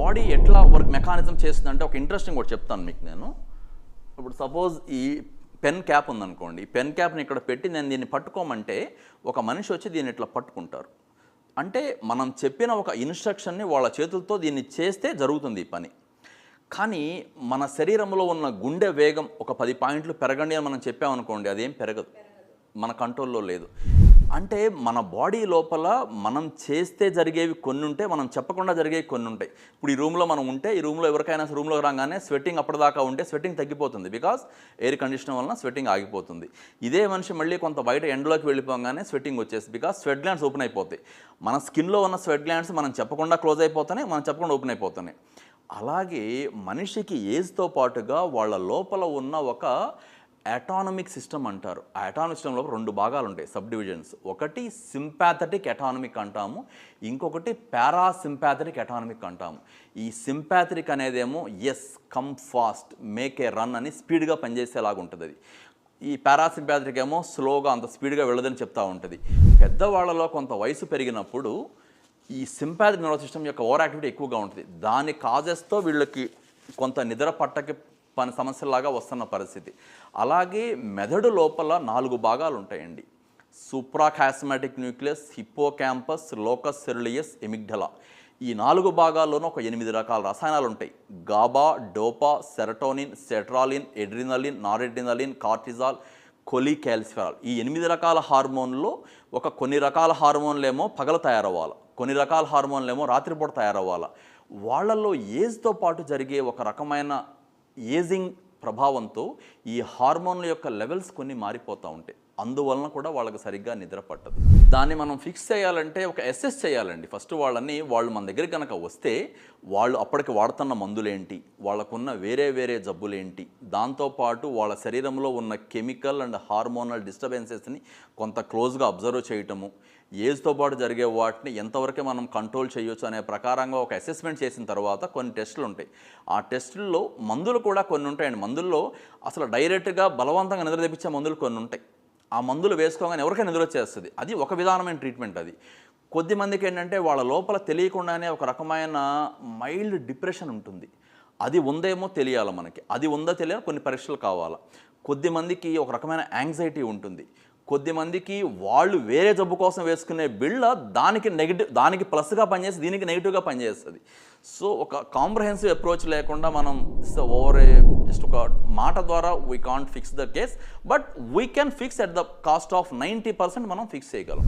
Body ఎట్లా work mechanism చేస్తుందంటే ఒక ఇంట్రెస్టింగ్ ఒకటి చెప్తాను మీకు నేను. ఇప్పుడు సపోజ్ ఈ పెన్ క్యాప్ ఉందనుకోండి, ఈ పెన్ క్యాప్ని ఇక్కడ పెట్టి నేను దీన్ని పట్టుకోమంటే ఒక మనిషి వచ్చి దీన్ని ఇట్లా పట్టుకుంటారు. అంటే మనం చెప్పిన ఒక ఇన్స్ట్రక్షన్ని వాళ్ళ చేతులతో దీన్ని చేస్తే జరుగుతుంది ఈ పని. కానీ మన శరీరంలో ఉన్న గుండె వేగం ఒక 10 పాయింట్లు పెరగండి అని మనం చెప్పామనుకోండి, అదేం పెరగదు, మన కంట్రోల్లో లేదు. అంటే మన బాడీ లోపల మనం చేస్తే జరిగేవి కొన్ని ఉంటాయి, మనం చెప్పకుండా జరిగేవి కొన్ని ఉంటాయి. ఇప్పుడు ఈ రూమ్లో మనం ఉంటే, ఈ రూమ్లో ఎవరికైనా రూమ్లో రాగానే స్వెట్టింగ్ అప్పటిదాకా ఉంటే స్వెట్టింగ్ తగ్గిపోతుంది, బికాస్ ఎయిర్ కండిషన్ వలన స్వెట్టింగ్ ఆగిపోతుంది. ఇదే మనిషి మళ్ళీ కొంత బయట ఎండలోకి వెళ్ళిపోగానే స్వెట్టింగ్ వచ్చేస్తుంది, బికాస్ స్వెట్ గ్లాండ్స్ ఓపెన్ అయిపోతాయి. మన స్కిన్లో ఉన్న స్వెట్ గ్లాండ్స్ మనం చెప్పకుండా క్లోజ్ అయిపోతున్నాయి, మనం చెప్పకుండా ఓపెన్ అయిపోతున్నాయి. అలాగే మనిషికి ఏజ్తో పాటుగా వాళ్ళ లోపల ఉన్న ఒక అటానమిక్ సిస్టమ్ అంటారు. ఆ అటానమిక్ సిస్టంలో 2 భాగాలు ఉంటాయి, సబ్ డివిజన్స్. ఒకటి సింపాథటిక్ అటానమిక్ అంటాము, ఇంకొకటి పారాసింపాథటిక్ అటానమిక్ అంటాము. ఈ సింపాథటిక్ అనేదేమో as come fast make a run అని స్పీడ్గా పనిచేసేలాగా ఉంటుంది అది. ఈ పారాసింపాథటిక్ ఏమో స్లోగా అంత స్పీడ్గా వెళ్ళదని చెప్తూ ఉంటుంది. పెద్దవాళ్ళలో కొంత వయసు పెరిగినప్పుడు ఈ సింపాథటిక్ నర్వస్ సిస్టమ్ యొక్క ఓవర్ యాక్టివిటీ ఎక్కువగా ఉంటుంది. దాని కాజెస్తో వీళ్ళకి కొంత నిద్ర పట్టకి పని సమస్యలాగా వస్తున్న పరిస్థితి. అలాగే మెదడు లోపల 4 భాగాలు ఉంటాయండి. Suprachiasmatic nucleus, hippocampus, locus coeruleus, amygdala. ఈ 4 భాగాల్లోనూ ఒక 8 రకాల రసాయనాలు ఉంటాయి. GABA, dopa, serotonin, sertraline, adrenaline, noradrenaline, cortisol, cholecalciferol. ఈ 8 రకాల హార్మోన్లో కొన్ని రకాల హార్మోన్లేమో పగల తయారవ్వాలి, కొన్ని రకాల హార్మోన్లేమో రాత్రిపూట తయారవ్వాలి. వాళ్ళల్లో ఏజ్తో పాటు జరిగే ఒక రకమైన ఏజింగ్ ప్రభావంతో ఈ హార్మోన్ల యొక్క లెవెల్స్ కొన్ని మారిపోతూ ఉంటాయి. అందువలన కూడా వాళ్ళకి సరిగ్గా నిద్ర పట్టదు. దాన్ని మనం ఫిక్స్ చేయాలంటే ఒక అసెస్ చేయాలండి. ఫస్ట్ వాళ్ళు మన దగ్గర కనుక వస్తే వాళ్ళు అప్పటికి వాడుతున్న మందులేంటి, వాళ్ళకున్న వేరే జబ్బులేంటి, దాంతోపాటు వాళ్ళ శరీరంలో ఉన్న కెమికల్ అండ్ హార్మోనల్ డిస్టర్బెన్సెస్ని కొంత క్లోజ్గా అబ్జర్వ్ చేయటము, ఏజ్తో పాటు జరిగే వాటిని ఎంతవరకే మనం కంట్రోల్ చేయొచ్చు అనే ప్రకారంగా ఒక అసెస్మెంట్ చేసిన తర్వాత కొన్ని టెస్టులు ఉంటాయి. ఆ టెస్టుల్లో మందులు కూడా కొన్ని ఉంటాయండి. మందుల్లో అసలు డైరెక్ట్గా బలవంతంగా నిద్ర తెప్పించే మందులు కొన్ని ఉంటాయి. ఆ మందులు వేసుకోగానే ఎవరికైనా నిద్ర వచ్చేస్తుంది. అది ఒక విధానమైన ట్రీట్మెంట్. అది కొద్దిమందికి ఏంటంటే వాళ్ళ లోపల తెలియకుండానే ఒక రకమైన మైల్డ్ డిప్రెషన్ ఉంటుంది. అది ఉందేమో తెలియాలి మనకి, అది ఉందో తెలియాలి, కొన్ని పరీక్షలు కావాలా. కొద్దిమందికి ఒక రకమైన యాంగ్జైటీ ఉంటుంది. కొద్దిమందికి వాళ్ళు వేరే జబ్బు కోసం వేసుకునే బిళ్ళ దానికి ప్లస్గా పనిచేసి దీనికి నెగిటివ్గా పనిచేస్తుంది. సో ఒక కాంప్రహెన్సివ్ అప్రోచ్ లేకుండా మనం జస్ట్ ఒక మాట ద్వారా we can't fix the case, but we can fix at the cost of 90% మనం ఫిక్స్ చేయగలం.